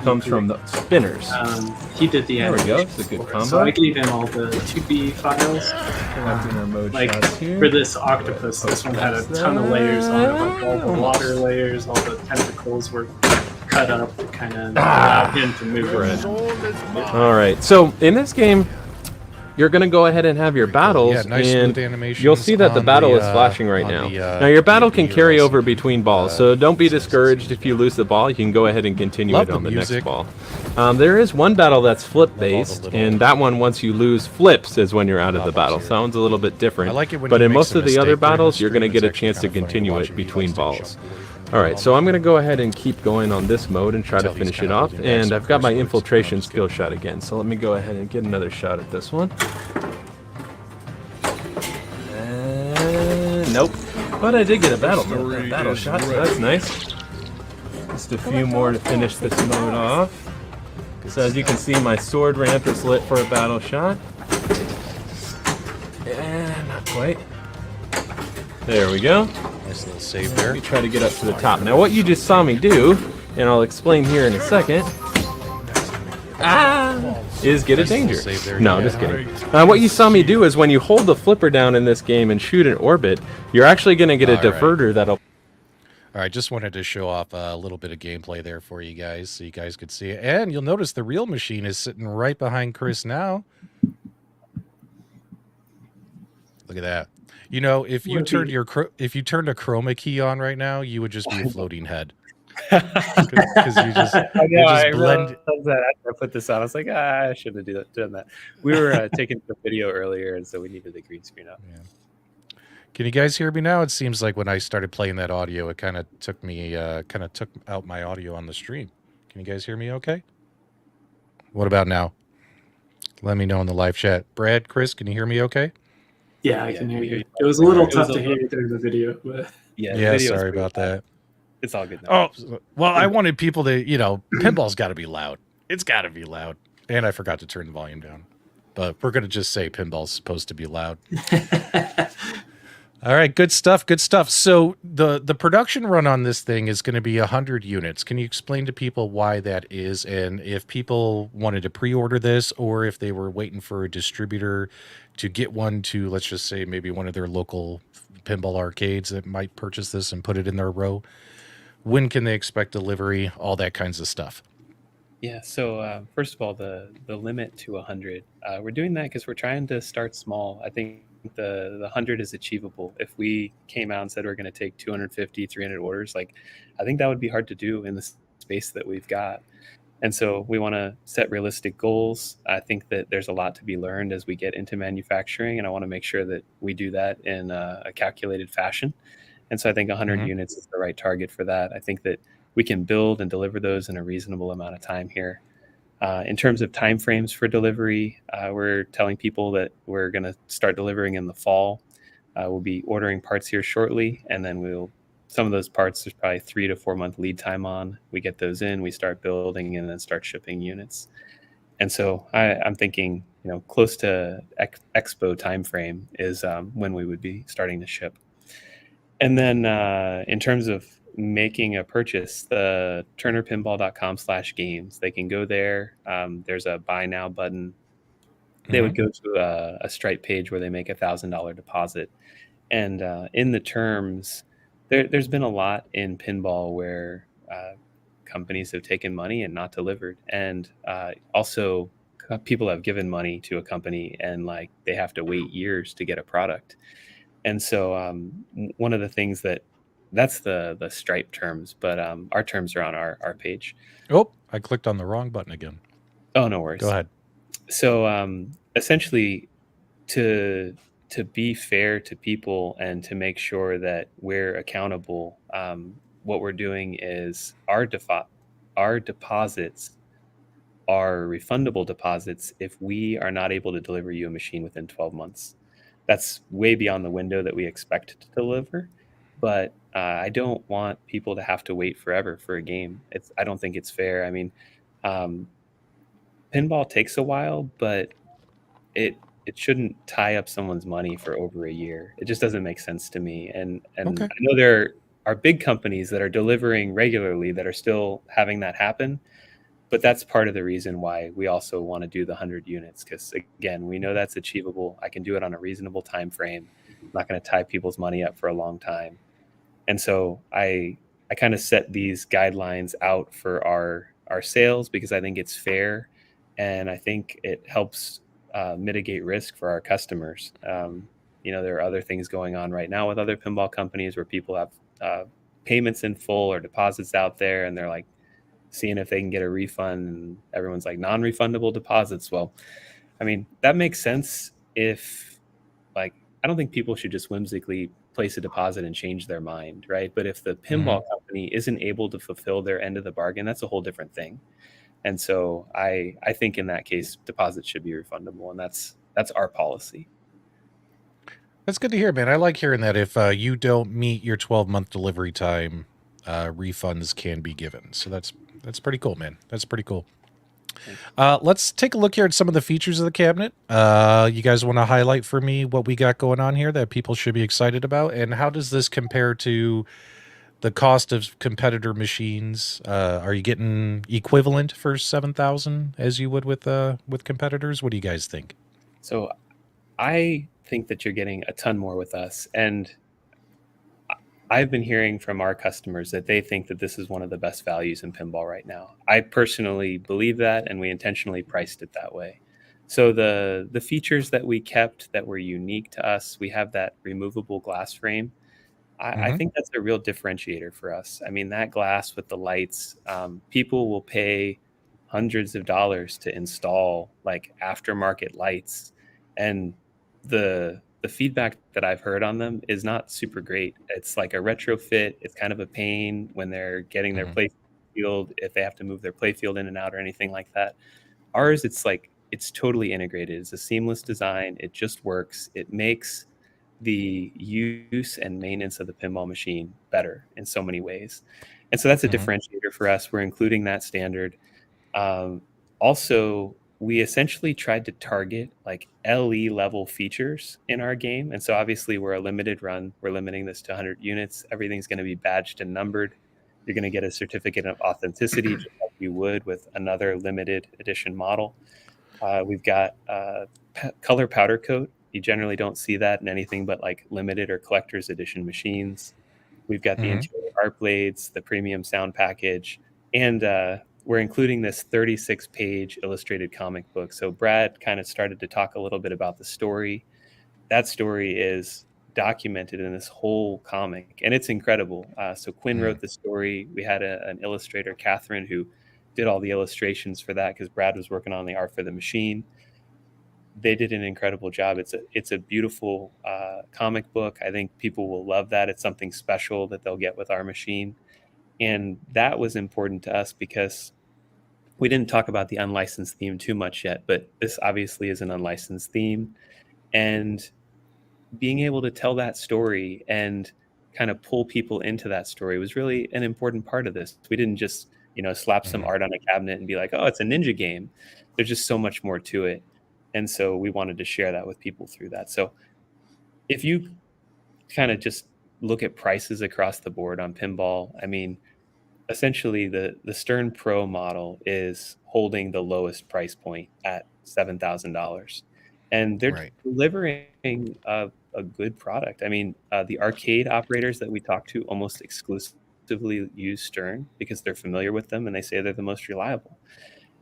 comes from the spinners. He did the There we animation. go, it's a good combo. So I gave him all the 2B files. Collecting our mode Like shots here. for this octopus, this one had a ton of layers on it. Like all the water layers, all the tentacles were cut up to kind of allow him to move around. All right, so in this game, you're going to go ahead and have your battles, Yeah, nice and smooth animations you'll see that the on battle the, is flashing right on now. the, Now, your battle the can carry URLs. over between balls, so don't be discouraged if you lose the ball. You can go ahead and continue Love it on the the next music. ball. There is one battle that's flip-based, little- and that one, once you lose flips, is when you're out of the Levels battle. here. Sounds a little bit different, I like it when but you in make most some of the other mistake during the battles, you're going to stream. get a It's actually chance to kinda funny continue it watching me between like stick balls. shuffle. All right, so I'm going to go ahead and keep going on this mode and try to Until he's finish it kinda off. holding back And some I've got my curse words. infiltration No, I'm just skill kidding. shot again. So let me go ahead and get another shot at this one. Nope. But I did get a battle shot, so that's nice. Just a few more to finish this mode off. So as you can see, my sword ramp is lit for a battle shot. And not quite. There we go. Nice little save Let there. me try to get up to the top. Now what you just saw me do, and I'll explain here in a second. is get a Nice little danger. save there, No, yeah. just kidding. What you saw me do is when you hold the flipper down in this game and shoot in orbit, you're actually going to get a All right. diverter that'll... All right, just wanted to show off a little bit of gameplay there for you guys so you guys could see it. And you'll notice the real machine is sitting right behind Chris now. Look at that. You know, if you turned a chroma key on right now, you would just be a floating head. Because you just, I know, you're just I blend. realized that after I put this on. I was like, I should have done that. We were taking the video earlier, and so we needed the green screen up. Yeah. Can you guys hear me now? It seems like when I started playing that audio, it kind of took out my audio on the stream. Can you guys hear me okay? What about now? Let me know in the live chat. Brad, Chris, can you hear me okay? Yeah, I can hear you. It was a little tough to hear you during the video, but Yeah, Yeah, video is sorry pretty about loud. that. It's all good now. Oh, well, I wanted people to, pinball's got to be loud. It's got to be loud. And I forgot to turn the volume down. But we're going to just say pinball's supposed to be loud. All right, good stuff, good stuff. So the production run on this thing is going to be 100 units. Can you explain to people why that is, and if people wanted to pre-order this, or if they were waiting for a distributor to get one to, let's just say, maybe one of their local pinball arcades that might purchase this and put it in their row? When can they expect delivery? All that kinds of stuff. Yeah, so first of all, the limit to 100, we're doing that because we're trying to start small. I think the 100 is achievable. If we came out and said we're going to take 250, 300 orders, I think that would be hard to do in the space that we've got. And so we want to set realistic goals. I think that there's a lot to be learned as we get into manufacturing, and I want to make sure that we do that in a calculated fashion. And so I think 100 units is the right target for that. I think that we can build and deliver those in a reasonable amount of time here. In terms of timeframes for delivery, we're telling people that we're going to start delivering in the fall. We'll be ordering parts here shortly, and then some of those parts there's probably 3 to 4 month lead time on. We get those in, we start building, and then start shipping units. And so I'm thinking, close to Expo timeframe is when we would be starting to ship. And then in terms of making a purchase, the turnerpinball.com/games, they can go there. There's a buy now button. They would go to a Stripe page where they make $1,000 deposit. And in the terms, there's been a lot in pinball where companies have taken money and not delivered. And also people have given money to a company and they have to wait years to get a product. And so one of the things that's the Stripe terms, but our terms are on our page. Oh, I clicked on the wrong button again. Oh, no worries. Go ahead. So essentially, to be fair to people and to make sure that we're accountable, what we're doing is our deposits are refundable deposits if we are not able to deliver you a machine within 12 months. That's way beyond the window that we expect to deliver. But I don't want people to have to wait forever for a game. I don't think it's fair. I mean, pinball takes a while, but it shouldn't tie up someone's money for over a year. It just doesn't make sense to me. And Okay. I know there are big companies that are delivering regularly that are still having that happen. But that's part of the reason why we also want to do the 100 units, because again, we know that's achievable. I can do it on a reasonable time frame. I'm not going to tie people's money up for a long time. And so I kind of set these guidelines out for our sales because I think it's fair, and I think it helps mitigate risk for our customers. There are other things going on right now with other pinball companies where people have payments in full or deposits out there, and they're seeing if they can get a refund, and everyone's non-refundable deposits. Well, I mean, that makes sense if I don't think people should just whimsically place a deposit and change their mind, right? But if the pinball company isn't able to fulfill their end of the bargain, that's a whole different thing. And so I think in that case, deposits should be refundable, and that's our policy. That's good to hear, man. I like hearing that. If you don't meet your 12-month delivery time, refunds can be given. So that's pretty cool, man. That's pretty cool. Let's take a look here at some of the features of the cabinet. You guys want to highlight for me what we got going on here that people should be excited about, and how does this compare to the cost of competitor machines? Are you getting equivalent for 7,000 as you would with competitors? What do you guys think? So I think that you're getting a ton more with us. And I've been hearing from our customers that they think that this is one of the best values in pinball right now. I personally believe that, and we intentionally priced it that way. So the features that we kept that were unique to us, we have that removable glass frame. I Mhm. think that's a real differentiator for us. I mean, that glass with the lights, people will pay hundreds of dollars to install like aftermarket lights, and the feedback that I've heard on them is not super great. It's like a retrofit. It's kind of a pain when they're getting their Mhm. play field, if they have to move their play field in and out or anything like that. Ours, it's like it's totally integrated. It's a seamless design. It just works. It makes the use and maintenance of the pinball machine better in so many ways. And so that's a Mhm. differentiator for us. We're including that standard. Um, Also, we essentially tried to target like LE level features in our game. And so obviously we're a limited run. We're limiting this to 100 units. Everything's going to be badged and numbered. You're going to get a certificate of authenticity just like you would with another limited edition model. We've got color powder coat. You generally don't see that in anything but like limited or collector's edition machines. We've got the Mhm. interior art blades, the premium sound package, and we're including this 36-page illustrated comic book. So Brad kind of started to talk a little bit about the story. That story is documented in this whole comic, and it's incredible. So Quinn Mm. wrote the story. We had an illustrator, Catherine, who did all the illustrations for that because Brad was working on the art for the machine. They did an incredible job. It's a beautiful comic book. I think people will love that. It's something special that they'll get with our machine, and that was important to us because we didn't talk about the unlicensed theme too much yet, but this obviously is an unlicensed theme, and being able to tell that story and kind of pull people into that story was really an important part of this. We didn't just, slap some Mhm. art on a cabinet and be like, oh, it's a ninja game. There's just so much more to it. And so we wanted to share that with people through that. So if you kind of just look at prices across the board on pinball, I mean, essentially the Stern Pro model is holding the lowest price point at $7,000, and they're Right. delivering a good product. I mean, the arcade operators that we talk to almost exclusively use Stern because they're familiar with them and they say they're the most reliable.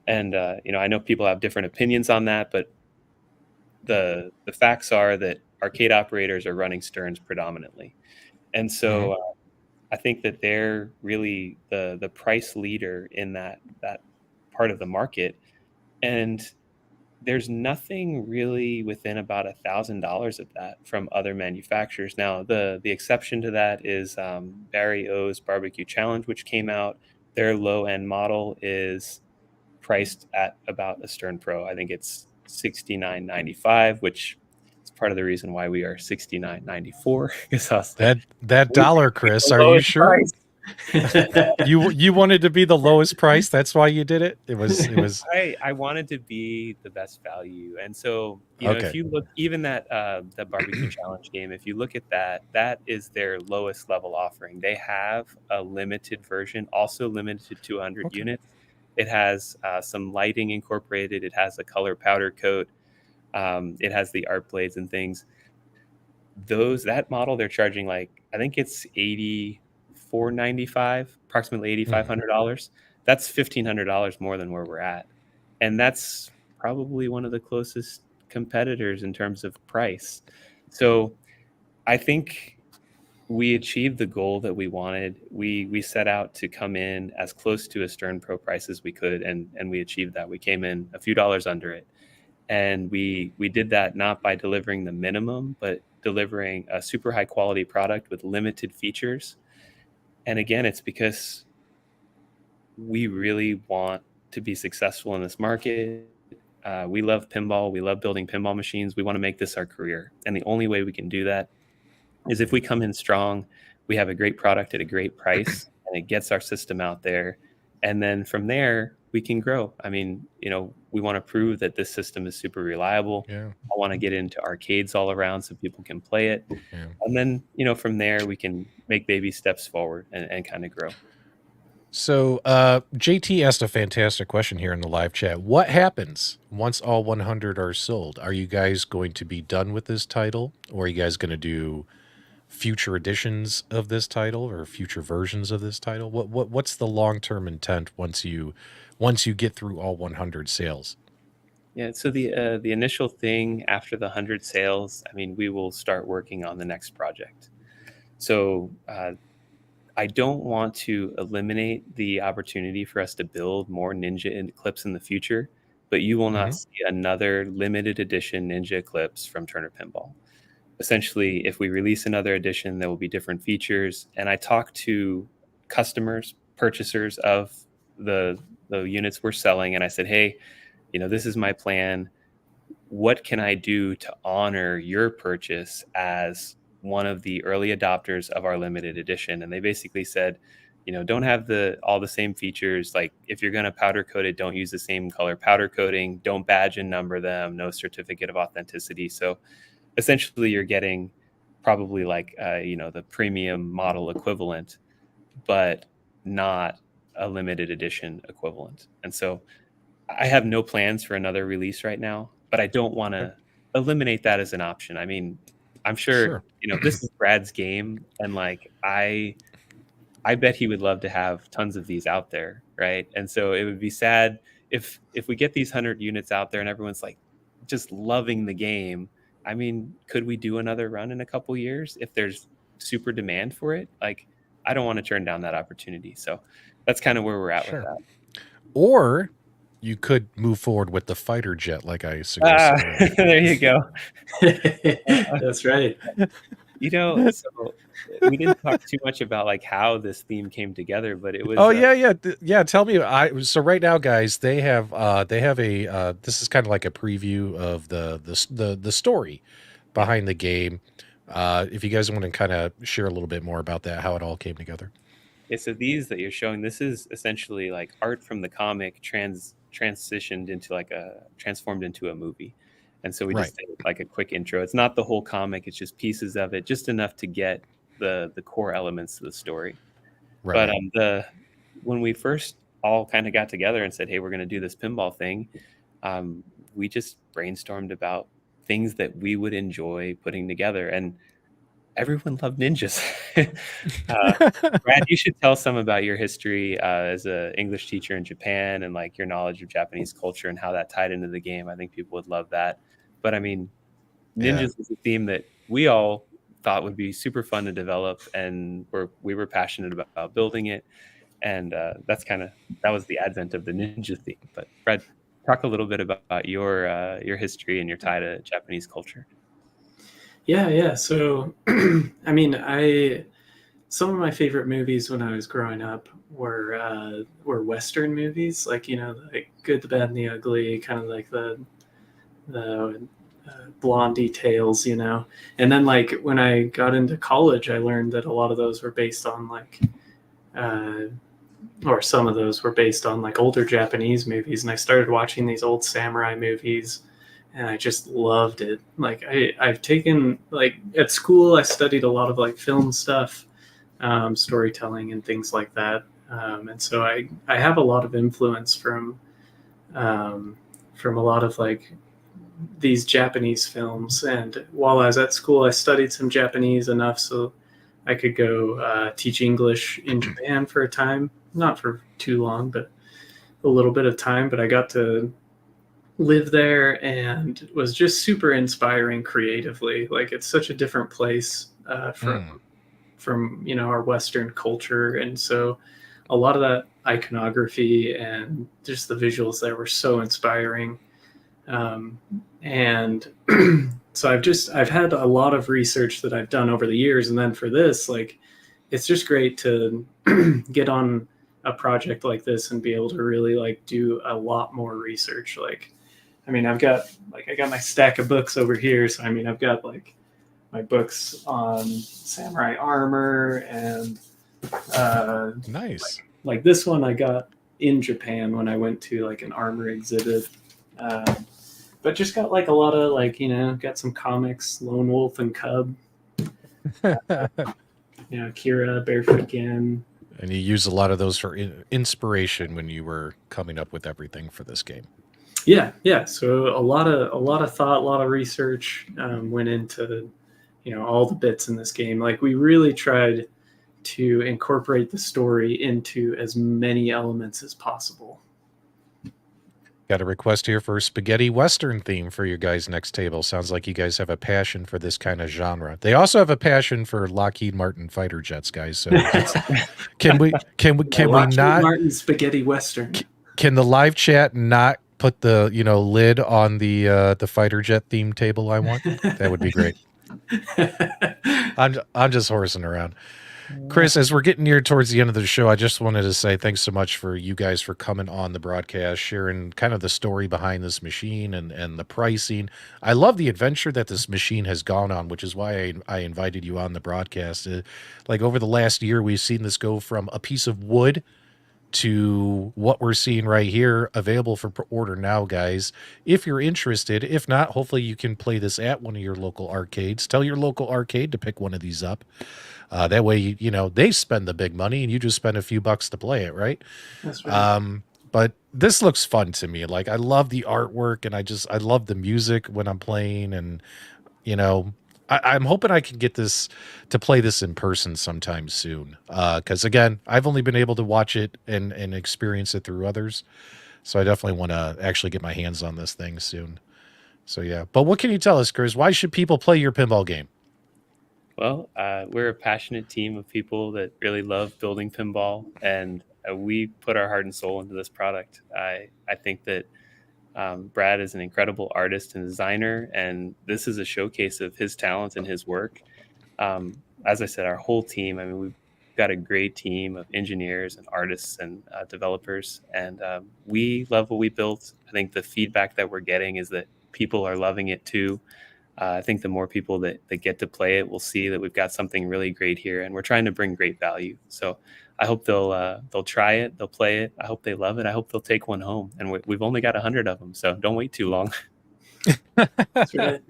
And I know people have different opinions on that, but the facts are that arcade operators are running Sterns predominantly, and Mhm. so I think that they're really the price leader in that part of the market, and there's nothing really within about $1,000 of that from other manufacturers. Now, the exception to that is Barry O's Barbecue Challenge, which came out. Their low end model is priced at about a Stern Pro. I think it's 69.95, which is part of the reason why we are 69.94 because I was like, That we dollar, picked Chris, the are you lowest sure? price. You wanted to be the lowest price, that's why you did it? It was I wanted to be the best value, and so if okay. you look even that barbecue challenge game, if you look at that, that is their lowest level offering. They have a limited version, also limited to 100 Okay. units. It has some lighting incorporated. It has a color powder coat. It has the art blades and things. That model they're charging like I think it's 84.95, approximately Mhm. $8,500. That's $1,500 more than where we're at, and that's probably one of the closest competitors in terms of price. So I think we achieved the goal that we wanted. We set out to come in as close to a Stern Pro price as we could, and we achieved that. We came in a few dollars under it, and we did that not by delivering the minimum, but delivering a super high quality product with limited features. And again, it's because we really want to be successful in this market. We love pinball. We love building pinball machines. We want to make this our career. And the only way we can do that is if we come in strong, we have a great product at a great price, and it gets our system out there. And then from there, we can grow. I mean, we want to prove that this system is super reliable. Yeah. I want to get into arcades all around so people can play it. Yeah. And then, from there we can make baby steps forward and kind of grow. So JT asked a fantastic question here in the live chat. What happens once all 100 are sold? Are you guys going to be done with this title, or are you guys going to do future editions of this title or future versions of this title? What's the long-term intent once you get through all 100 sales? Yeah, so the initial thing after the 100 sales, I mean, we will start working on the next project. So I don't want to eliminate the opportunity for us to build more Ninja Eclipse in the future, but you will not see another limited edition Ninja Eclipse from Turner Pinball. Essentially, if we release another edition, there will be different features. And I talk to customers, purchasers of the units we're selling, and I said, hey, this is my plan. What can I do to honor your purchase as one of the early adopters of our limited edition? And they basically said, don't have all the same features. Like, if you're going to powder coat it, don't use the same color powder coating. Don't badge and number them. No certificate of authenticity. So essentially, you're getting probably like the premium model equivalent, but not a limited edition equivalent. And so I have no plans for another release right now, but I don't want to eliminate that as an option. I mean, I'm sure. This is Brad's game, and like I bet he would love to have tons of these out there, right? And so it would be sad if we get these 100 units out there and everyone's like just loving the game. I mean, could we do another run in a couple years if there's super demand for it? Like, I don't want to turn down that opportunity. So that's kind of where we're at with that. Or you could move forward with the fighter jet, like I suggested. There you go. That's right. So we didn't talk too much about like how this theme came together, but it was. Oh yeah. Tell me. So right now, guys, they have a this is kind of like a preview of the story behind the game. If you guys want to kind of share a little bit more about that, how it all came together. Yeah, so these that you're showing, this is essentially like art from the comic transformed into a movie. And so we just did like a quick intro. It's not the whole comic, it's just pieces of it, just enough to get the core elements of the story. Right. But when we first all kind of got together and said, hey, we're going to do this pinball thing, we just brainstormed about things that we would enjoy putting together. And everyone loved ninjas. Brad, you should tell some about your history as an English teacher in Japan and like your knowledge of Japanese culture and how that tied into the game. I think people would love that. But I mean, ninjas is a theme that we all thought would be super fun to develop, and we were passionate about building it. And that was the advent of the ninja theme. But Brad, talk a little bit about your history and your tie to Japanese culture. Yeah. So, I mean, some of my favorite movies when I was growing up were Western movies, like like Good, the Bad, and the Ugly, kind of like the Blondie tales, and then like when I got into college, I learned that a lot of those were based on like, or some of those were based on like older Japanese movies, and I started watching these old samurai movies. And I just loved it. Like I've taken, like at school, I studied a lot of like film stuff, storytelling and things like that. And so I have a lot of influence from a lot of like these Japanese films. And while I was at school, I studied some Japanese enough so I could go teach English in Japan for a time, not for too long, but a little bit of time. But I got to live there, and it was just super inspiring creatively. Like it's such a different place from our Western culture, and so a lot of that iconography and just the visuals there were so inspiring. And so I've had a lot of research that I've done over the years, and then for this, like it's just great to get on a project like this and be able to really like do a lot more research. Like I mean, I got my stack of books over here. So, I mean, I've got like my books on samurai armor and nice. Like this one I got in Japan when I went to like an armor exhibit. But just got like a lot of like, got some comics, Lone Wolf and Cub, Kira, Barefoot Again. And you use a lot of those for inspiration when you were coming up with everything for this game. Yeah. So a lot of thought, a lot of research went into, all the bits in this game. Like we really tried to incorporate the story into as many elements as possible. Got a request here for a spaghetti Western theme for your guys' next table. Sounds like you guys have a passion for this kind of genre. They also have a passion for Lockheed Martin fighter jets, guys. So can we not Martin spaghetti Western? Can the live chat not put the lid on the fighter jet theme table I want? That would be great. I'm just horsing around. Chris, as we're getting near towards the end of the show, I just wanted to say thanks so much for you guys for coming on the broadcast, sharing kind of the story behind this machine and the pricing. I love the adventure that this machine has gone on, which is why I invited you on the broadcast. Like over the last year, we've seen this go from a piece of wood to what we're seeing right here, available for order now, guys. If you're interested, if not, hopefully you can play this at one of your local arcades. Tell your local arcade to pick one of these up. That way, they spend the big money and you just spend a few bucks to play it, right? That's right. But this looks fun to me. Like I love the artwork and I love the music when I'm playing, and I'm hoping I can get this to play this in person sometime soon. Because again, I've only been able to watch it and experience it through others. So I definitely want to actually get my hands on this thing soon. So yeah. But what can you tell us, Chris? Why should people play your pinball game? Well, we're a passionate team of people that really love building pinball, and we put our heart and soul into this product. I think that Brad is an incredible artist and designer, and this is a showcase of his talent and his work. As I said, our whole team, we've got a great team of engineers and artists and developers, and we love what we built. I think the feedback that we're getting is that people are loving it too. I think the more people that get to play it will see that we've got something really great here, and we're trying to bring great value. So I hope they'll try it, they'll play it. I hope they love it. I hope they'll take one home. And we've only got 100 of them, so don't wait too long. That's right.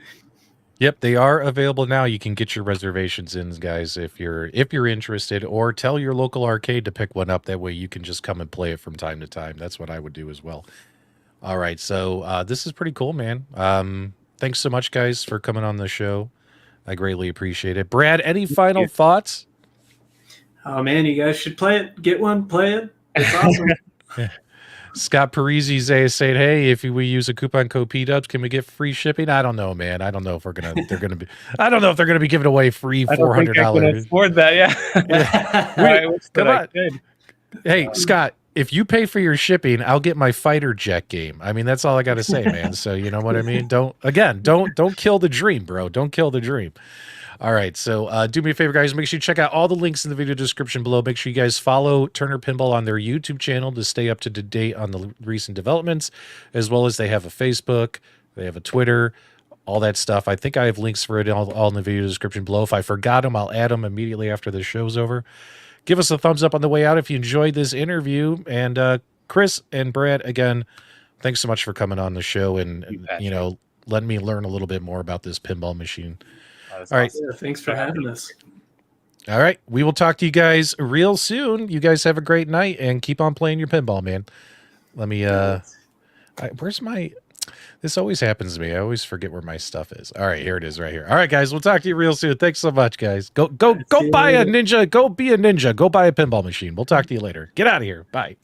Yep, they are available now. You can get your reservations in, guys, if you're interested, or tell your local arcade to pick one up. That way you can just come and play it from time to time. That's what I would do as well. All right, so this is pretty cool, man. Thanks so much, guys, for coming on the show. I greatly appreciate it. Brad, any final thoughts? Oh, man, you guys should play it. Get one, play it. It's awesome. Yeah. Scott Parisi is saying, "Hey, if we use a coupon code PDubs, can we get free shipping?" I don't know, man. I don't know if they're gonna be. I don't know if they're gonna be giving away free $400. Afford that, yeah. Come on. Hey, Scott, if you pay for your shipping, I'll get my fighter jet game. That's all I got to say, man. So you know what I mean? Don't kill the dream, bro. Don't kill the dream. All right. So do me a favor, guys. Make sure you check out all the links in the video description below. Make sure you guys follow Turner Pinball on their YouTube channel to stay up to date on the recent developments, as well as they have a Facebook, they have a Twitter, all that stuff. I think I have links for it all in the video description below. If I forgot them, I'll add them immediately after the show's over. Give us a thumbs up on the way out if you enjoyed this interview. And Chris and Brad, again, thanks so much for coming on the show and letting me learn a little bit more about this pinball machine. All right. Yeah, thanks for having us. All right. We will talk to you guys real soon. You guys have a great night and keep on playing your pinball, man. Let me where's my this always happens to me. I always forget where my stuff is. All right, here it is right here. All right, guys, we'll talk to you real soon. Thanks so much, guys. Go buy a ninja. Go be a ninja. Go buy a pinball machine. We'll talk to you later. Get out of here. Bye.